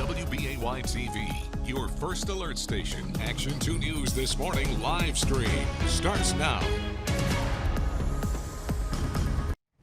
WBAY TV, your first alert station. Action 2 News This Morning live stream starts now.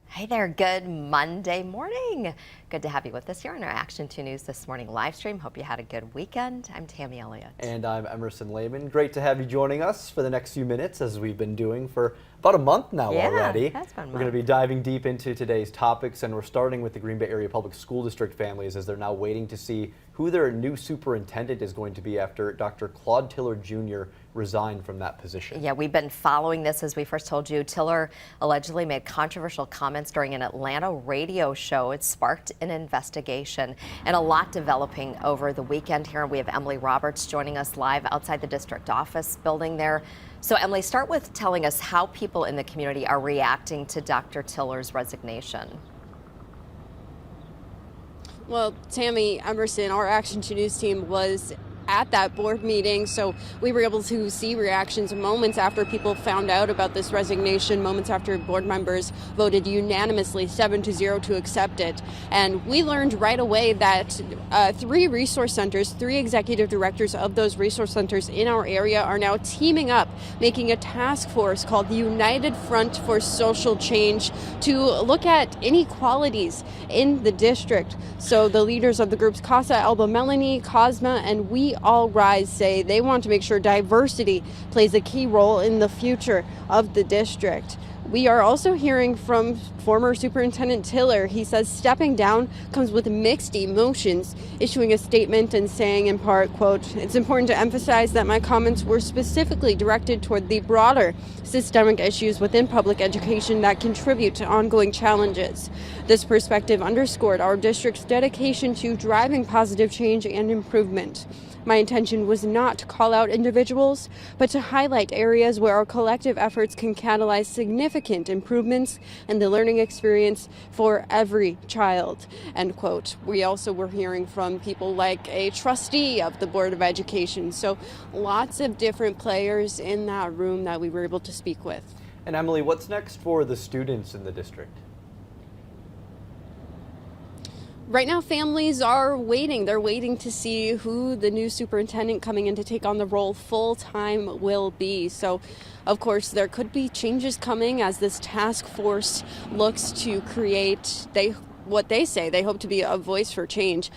Hey there, good Monday morning. Good to have you with us here on our Action 2 News This Morning live stream. Hope you had a good weekend. I'm Tammy Elliott. And I'm Emerson Lehman. Great to have you joining us for the next few minutes, as we've been doing for about a month now already. That's been a month. We're going to be diving deep into today's topics, and we're starting with the Green Bay Area Public School District families, as they're now waiting to see who their new superintendent is going to be after Dr. Claude Tiller Jr. resigned from that position. Yeah, we've been following this. As we first told you, Tiller allegedly made controversial comments during an Atlanta radio show. It sparked an investigation, and a lot developing over the weekend here. We have Emily Roberts joining us live outside the district office building there. So Emily, start with telling us how people in the community are reacting to Dr. Tiller's resignation. Well, Tammy, Emerson, our Action 2 News team was at that board meeting, so we were able to see reactions moments after people found out about this resignation, moments after board members voted unanimously 7-0 to accept it. And we learned right away that 3 resource centers, 3 executive directors of those resource centers in our area are now teaming up, making a task force called the United Front for Social Change to look at inequalities in the district. So the leaders of the groups Casa Alba Melanie, Cosma, and We All Rise say they want to make sure diversity plays a key role in the future of the district. We are also hearing from former Superintendent Tiller. He says stepping down comes with mixed emotions, issuing a statement and saying in part, quote, "It's important to emphasize that my comments were specifically directed toward the broader systemic issues within public education that contribute to ongoing challenges. This perspective underscored our district's dedication to driving positive change and improvement. My intention was not to call out individuals, but to highlight areas where our collective efforts can catalyze significant improvements in the learning experience for every child," end quote. We also were hearing from people like a trustee of the Board of Education. So lots of different players in that room that we were able to speak with. And Emily, what's next for the students in the district? Right now, families are waiting. They're waiting to see who the new superintendent coming in to take on the role full-time will be. So, of course, there could be changes coming as this task force looks to create, what they say, they hope to be a voice for change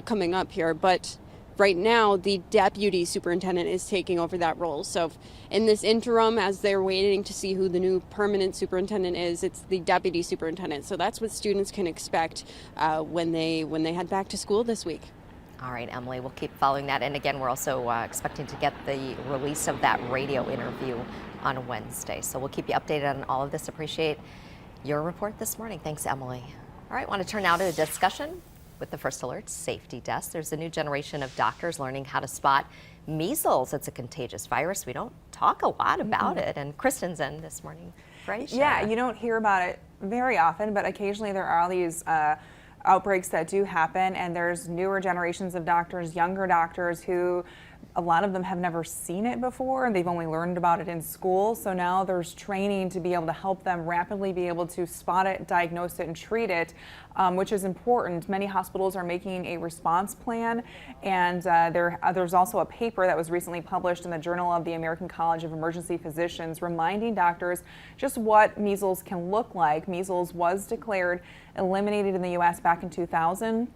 coming up here. But right now, the deputy superintendent is taking over that role. So in this interim, as they're waiting to see who the new permanent superintendent is, it's the deputy superintendent. So that's what students can expect when they head back to school this week. All right, Emily, we'll keep following that. And again, we're also expecting to get the release of that radio interview on Wednesday. So we'll keep you updated on all of this. Appreciate your report this morning. Thanks, Emily. All right, want to turn now to a discussion with the First Alert Safety Desk. There's a new generation of doctors learning how to spot measles. It's a contagious virus. We don't talk a lot about it. And Kristen's in this morning, right? Yeah, you don't hear about it very often, but occasionally there are these outbreaks that do happen, and there's newer generations of doctors, younger doctors who a lot of them have never seen it before, and they've only learned about it in school. So now there's training to be able to help them rapidly be able to spot it, diagnose it, and treat it, which is important. Many hospitals are making a response plan, and there's also a paper that was recently published in the Journal of the American College of Emergency Physicians reminding doctors just what measles can look like. Measles was declared eliminated in the U.S. back in 2000.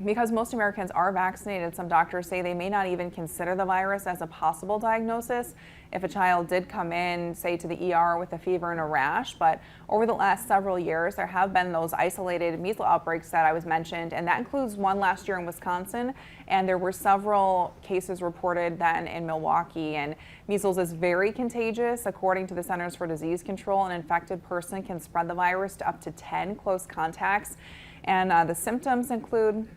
Because most Americans are vaccinated, some doctors say they may not even consider the virus as a possible diagnosis if a child did come in, say, to the ER with a fever and a rash. But over the last several years, there have been those isolated measles outbreaks that I was mentioned, and that includes one last year in Wisconsin, and there were several cases reported then in Milwaukee. And measles is very contagious. According to the Centers for Disease Control, an infected person can spread the virus to up to 10 close contacts, and the symptoms include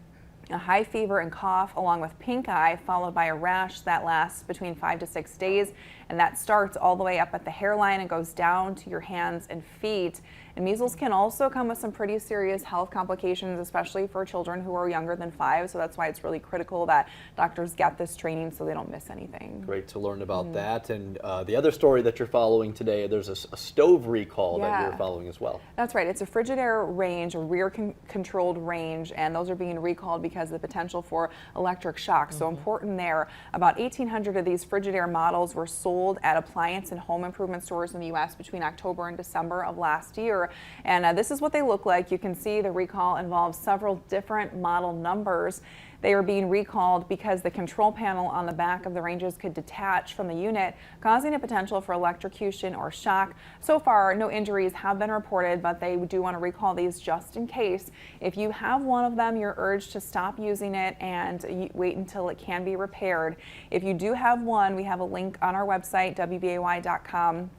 a high fever and cough, along with pink eye, followed by a rash that lasts between 5 to 6 days, and that starts all the way up at the hairline and goes down to your hands and feet. And measles can also come with some pretty serious health complications, especially for children who are younger than 5. So that's why it's really critical that doctors get this training so they don't miss anything. Great to learn about that. And the other story that you're following today, there's a stove recall that you're following as well. That's right. It's a Frigidaire range, a rear controlled range, and those are being recalled because of the potential for electric shock. So important there. About 1,800 of these Frigidaire models were sold at appliance and home improvement stores in the U.S. between October and December of last year. And this is what they look like. You can see the recall involves several different model numbers. They are being recalled because the control panel on the back of the ranges could detach from the unit, causing a potential for electrocution or shock. So far, no injuries have been reported, but they do want to recall these just in case. If you have one of them, you're urged to stop using it and wait until it can be repaired. If you do have one, we have a link on our website, WBAY.com.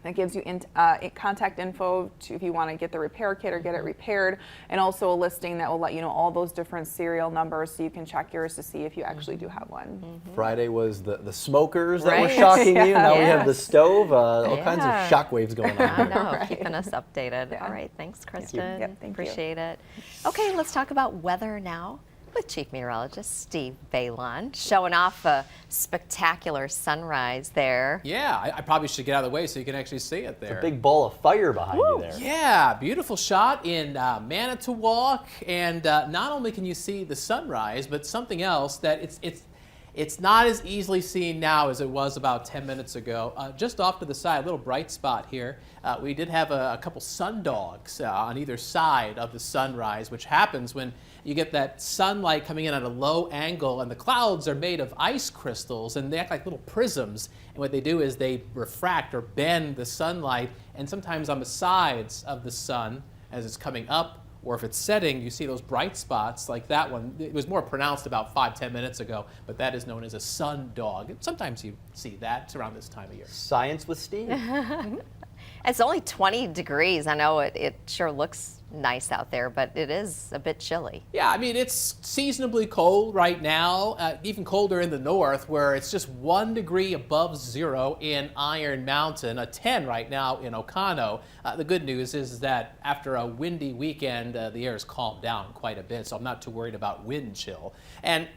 That gives you contact info if you want to get the repair kit or get it repaired, and also a listing that will let you know all those different serial numbers so you can check yours to see if you actually do have one. Friday was the smokers that were shocking you. Now we have the stove. All kinds of shock waves going on. I know, keeping us updated. All right, thanks, Kristen. Thank you. Appreciate it. Okay, let's talk about weather now with Chief Meteorologist Steve Balon, showing off a spectacular sunrise there. Yeah, I probably should get out of the way so you can actually see it there. A big ball of fire behind you there. Yeah, beautiful shot in Manitowoc, and not only can you see the sunrise, but something else that it's not as easily seen now as it was about 10 minutes ago. Just off to the side, a little bright spot here. We did have a couple sundogs on either side of the sunrise, which happens when you get that sunlight coming in at a low angle, and the clouds are made of ice crystals, and they act like little prisms. And what they do is they refract or bend the sunlight, and sometimes on the sides of the sun as it's coming up, or if it's setting, you see those bright spots like that one. It was more pronounced about 5-10 minutes ago, but that is known as a sundog. Sometimes you see that around this time of year. Science with Steve. It's only 20 degrees. I know it sure looks nice out there, but it is a bit chilly. Yeah, I mean, it's seasonably cold right now, even colder in the north, where it's just 1 degree above zero in Iron Mountain, a 10 right now in Ocano. The good news is that after a windy weekend, the air has calmed down quite a bit, so I'm not too worried about wind chill. And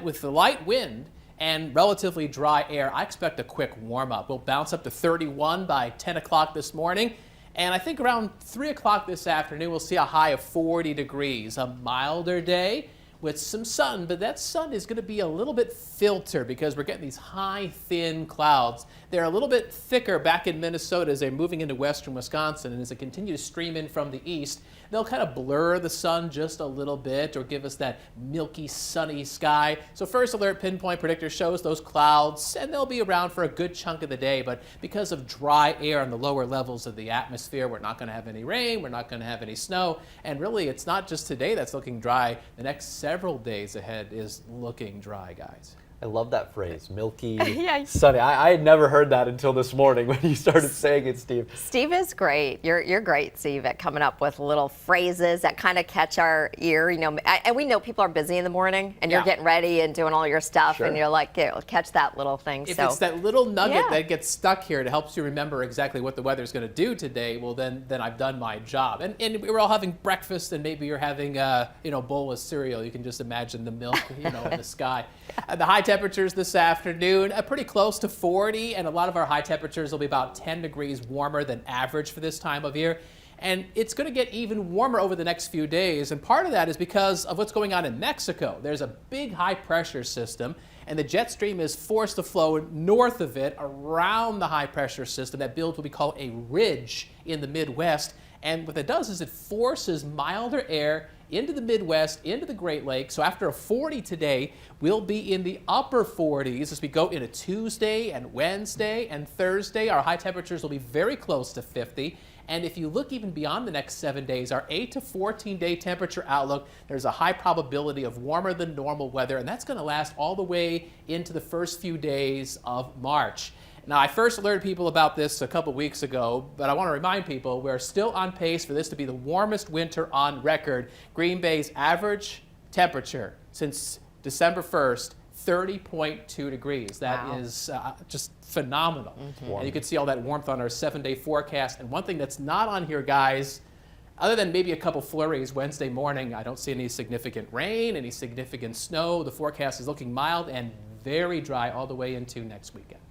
with the light wind and relatively dry air, I expect a quick warm-up. We'll bounce up to 31 by 10 o'clock this morning. And I think around 3 o'clock this afternoon, we'll see a high of 40 degrees, a milder day with some sun, but that sun is going to be a little bit filtered because we're getting these high, thin clouds. They're a little bit thicker back in Minnesota as they're moving into western Wisconsin, and as they continue to stream in from the east, they'll kind of blur the sun just a little bit or give us that milky, sunny sky. So First Alert Pinpoint Predictor shows those clouds, and they'll be around for a good chunk of the day, but because of dry air on the lower levels of the atmosphere, we're not going to have any rain, we're not going to have any snow, and really it's not just today that's looking dry. The next several days ahead is looking dry, guys. I love that phrase, milky, sunny. I had never heard that until this morning when you started saying it, Steve. Steve is great. You're great, Steve, at coming up with little phrases that kind of catch our ear. You know, and we know people are busy in the morning, and you're getting ready and doing all your stuff, and you're like, catch that little thing. If it's that little nugget that gets stuck here that helps you remember exactly what the weather's going to do today, well, then I've done my job. And we're all having breakfast, and maybe you're having a bowl of cereal. You can just imagine the milk, in the sky. The high temperatures this afternoon, pretty close to 40, and a lot of our high temperatures will be about 10 degrees warmer than average for this time of year. And it's going to get even warmer over the next few days, and part of that is because of what's going on in Mexico. There's a big high pressure system, and the jet stream is forced to flow north of it around the high pressure system that builds what we call a ridge in the Midwest. And what that does is it forces milder air into the Midwest, into the Great Lakes. So after a 40 today, we'll be in the upper 40s as we go into Tuesday and Wednesday and Thursday. Our high temperatures will be very close to 50. And if you look even beyond the next 7 days, our 8 to 14-day temperature outlook, there's a high probability of warmer than normal weather, and that's going to last all the way into the first few days of March. Now, I first alerted people about this a couple weeks ago, but I want to remind people we're still on pace for this to be the warmest winter on record. Green Bay's average temperature since December 1st, 30.2 degrees. That is just phenomenal. And you can see all that warmth on our 7-day forecast. And one thing that's not on here, guys, Other than maybe a couple flurries Wednesday morning, I don't see any significant rain, any significant snow. The forecast is looking mild and very dry all the way into next weekend.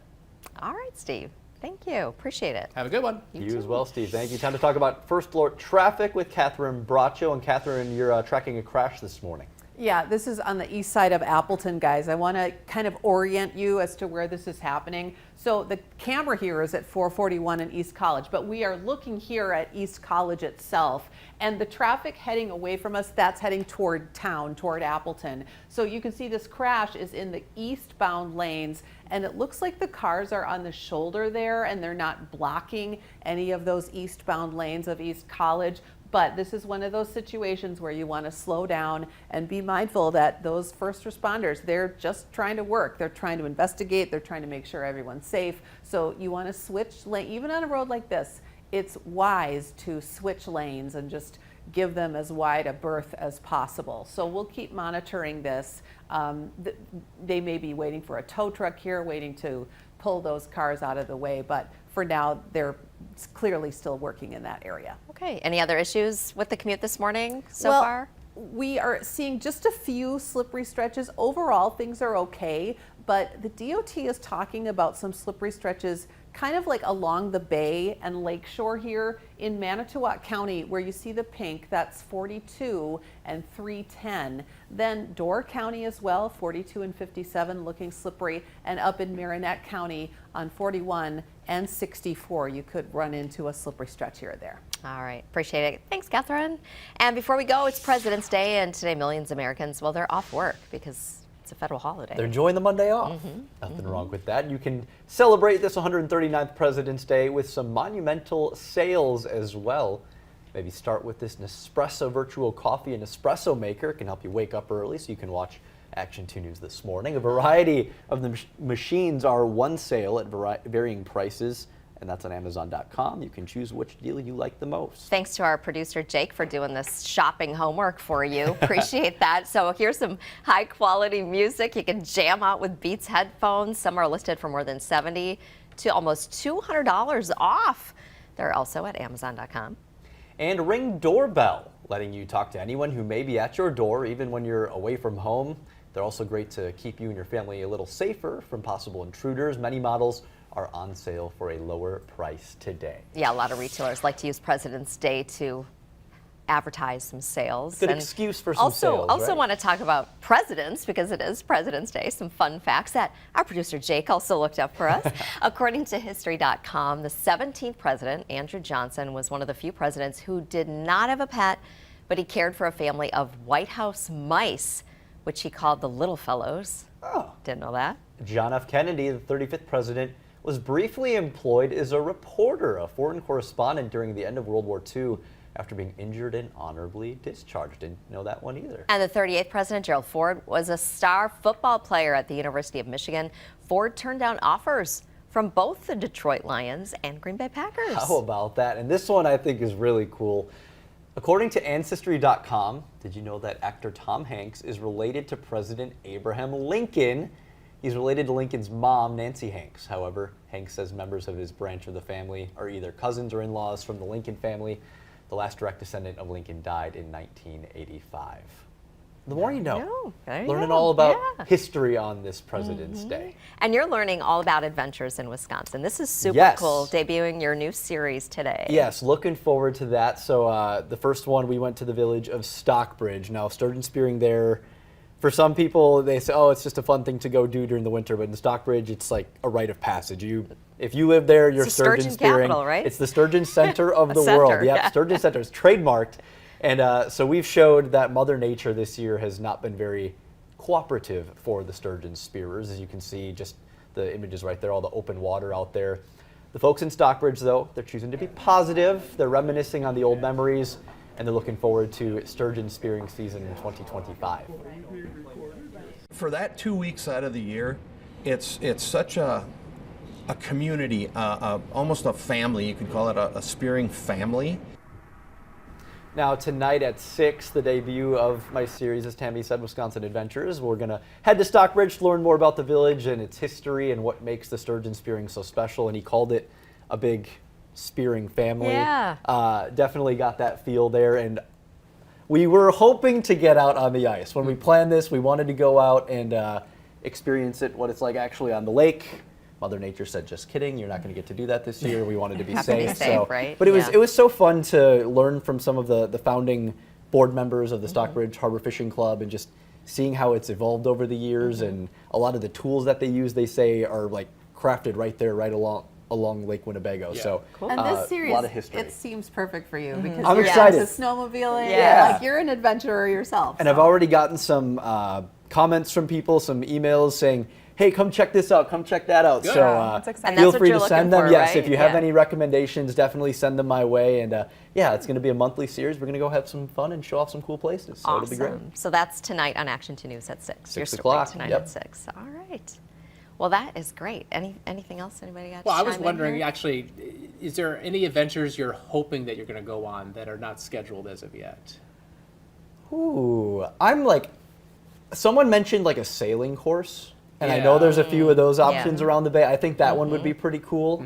All right, Steve. Thank you. Appreciate it. Have a good one. You as well, Steve. Thank you. Time to talk about first floor traffic with Catherine Braccio. And Catherine, you're tracking a crash this morning. Yeah, this is on the east side of Appleton, guys. I want to kind of orient you as to where this is happening. So the camera here is at 441 in East College, but we are looking here at East College itself. And the traffic heading away from us, that's heading toward town, toward Appleton. So you can see this crash is in the eastbound lanes, and it looks like the cars are on the shoulder there, and they're not blocking any of those eastbound lanes of East College. But this is one of those situations where you want to slow down and be mindful that those first responders, they're just trying to work. They're trying to investigate. They're trying to make sure everyone's safe. So you want to switch lane, even on a road like this. It's wise to switch lanes and just give them as wide a berth as possible. So we'll keep monitoring this. They may be waiting for a tow truck here, waiting to pull those cars out of the way, but for now, they're clearly still working in that area. Okay. Any other issues with the commute this morning so Well, far? We are seeing just a few slippery stretches. Overall, things are okay, but the DOT is talking about some slippery stretches kind of like along the bay and lakeshore here in Manitowoc County, where you see the pink, that's 42 and 310. Then Door County as well, 42 and 57 looking slippery, and up in Marinette County on 41 and 64, you could run into a slippery stretch here or there. All right. Appreciate it. Thanks, Catherine. And before we go, it's President's Day, and today millions of Americans, well, they're off work because it's a federal holiday. They're enjoying the Monday off. Nothing wrong with that. You can celebrate this 139th President's Day with some monumental sales as well. Maybe start with this Nespresso virtual coffee and espresso maker. It can help you wake up early so you can watch Action 2 News this morning. A variety of the machines are one sale at varying prices, and that's on Amazon.com. You can choose which deal you like the most. Thanks to our producer, Jake, for doing this shopping homework for you. Appreciate that. So here's some high quality music. You can jam out with Beats headphones. Some are listed for more than $70 to almost $200 off. They're also at Amazon.com. And Ring Doorbell, letting you talk to anyone who may be at your door, even when you're away from home. They're also great to keep you and your family a little safer from possible intruders. Many models are on sale for a lower price today. Yeah, a lot of retailers like to use President's Day to advertise some sales. Good excuse for some sales, Also right? want to talk about presidents because it is President's Day. Some fun facts that our producer Jake also looked up for us. According to History.com, the 17th president, Andrew Johnson, was one of the few presidents who did not have a pet, but he cared for a family of White House mice, which he called the little fellows. Oh. Didn't know that. John F. Kennedy, the 35th president, was briefly employed as a reporter, a foreign correspondent during the end of World War II after being injured and honorably discharged. Didn't know that one either. And the 38th president, Gerald Ford, was a star football player at the University of Michigan. Ford turned down offers from both the Detroit Lions and Green Bay Packers. How about that? And this one I think is really cool. According to Ancestry.com, did you know that actor Tom Hanks is related to President Abraham Lincoln? He's related to Lincoln's mom, Nancy Hanks. However, Hanks says members of his branch of the family are either cousins or in-laws from the Lincoln family. The last direct descendant of Lincoln died in 1985. The more you know. There you Learning go. all about Yeah. history on this President's Day. And you're learning all about adventures in Wisconsin. This is super Yes. cool, debuting your new series today. Yes, looking forward to that. So the first one, we went to the village of Stockbridge. Now, sturgeon spearing there, for some people, they say, oh, it's just a fun thing to go do during the winter. But in Stockbridge, it's like a rite of passage. If you live there, you're It's the sturgeon sturgeon spearing. capital, right? It's the sturgeon center of the Center, world. Yep, yeah. Sturgeon center is trademarked. And so we've showed that Mother Nature this year has not been very cooperative for the sturgeon spearers. As you can see, just the images right there, all the open water out there. The folks in Stockbridge, though, they're choosing to be positive. They're reminiscing on the old memories, and they're looking forward to sturgeon spearing season in 2025. For that 2 weeks out of the year, it's such a community, almost a family. You could call it a spearing family. Now tonight at 6, the debut of my series, as Tammy said, Wisconsin Adventures. We're going to head to Stockbridge to learn more about the village and its history and what makes the sturgeon spearing so special. And he called it a big Spearing family. Yeah. Definitely got that feel there. And we were hoping to get out on the ice. When we planned this, we wanted to go out and experience it, what it's like actually on the lake. Mother Nature said, just kidding, you're not going to get to do that this year. We wanted to be Have to safe. be safe, right? But it Yeah. was so fun to learn from some of the founding board members of the Stockbridge Harbor Fishing Club and just seeing how it's evolved over the years, and a lot of the tools that they use, they say, are like crafted right there, right along Lake Winnebago. Yeah. So And this series, a lot of history. it seems perfect for you because I'm you're excited. into snowmobiling. Yeah. Like you're an adventurer yourself. And so. I've already gotten some comments from people, some emails saying, hey, come check this out, come check that out. Good. So That's exciting. And feel that's what free you're to send looking them. for, Yes, right? if you have Yeah. any recommendations, definitely send them my way. And yeah, it's going to be a monthly series. We're going to go have some fun and show off some cool places. So it'll be great. Awesome. So that's tonight on Action 2 News at 6. 6 Your story o'clock, tonight yep. at 6. All right. Well, that is great. Anything else anybody got? Well, to I was chime in wondering, here? actually, is there any adventures you're hoping that you're going to go on that are not scheduled as of yet? Ooh, I'm like, someone mentioned like a sailing course. And I know there's a few of those options around the bay. I think that one would be pretty cool.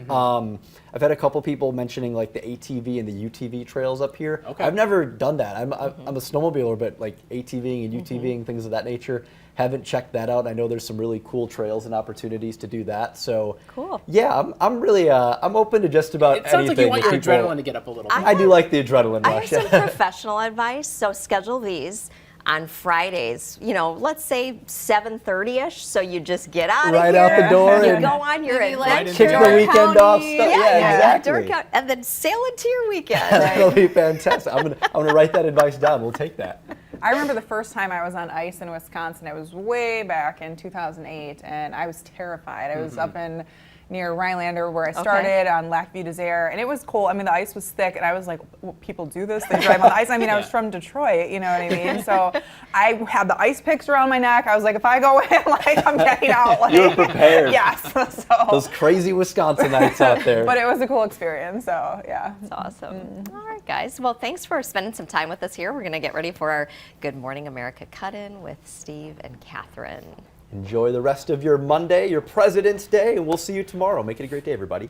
I've had a couple people mentioning like the ATV and the UTV trails up here. Okay. I've never done that. I'm a snowmobiler, but like ATVing and UTVing, things of that nature, haven't checked that out. I know there's some really cool trails and opportunities to do that. So Cool. yeah, I'm really I'm open to just about It sounds anything. like you want that your people- adrenaline to get up a little bit. I do like the adrenaline I have rush. some professional advice. So schedule these on Fridays. You know, let's say 7:30ish. So you just get out Right of here. out the door You and go on your Maybe like adventure. kick the Door weekend off. County. Stuff. Yeah, exactly. Dork out, and then sail into your weekend. That'll be fantastic. I'm gonna write that advice down. We'll take that. I remember the first time I was on ice in Wisconsin. It was way back in 2008, and I was terrified. I was up in near Rhinelander where I started on Lac View Desert, and it was cold. I mean, the ice was thick, and I was like, well, people do this? They drive on the ice? I mean, I was from Detroit, you know what I mean? So I had the ice picks around my neck. I was like, if I go in, like, I'm getting out. Like, You were prepared. Yes. So, Those crazy Wisconsinites out there. but it was a cool experience, so yeah. That's awesome. All right, guys. Well, thanks for spending some time with us here. We're going to get ready for our Good Morning America cut-in with Steve and Catherine. Enjoy the rest of your Monday, your President's Day, and we'll see you tomorrow. Make it a great day, everybody.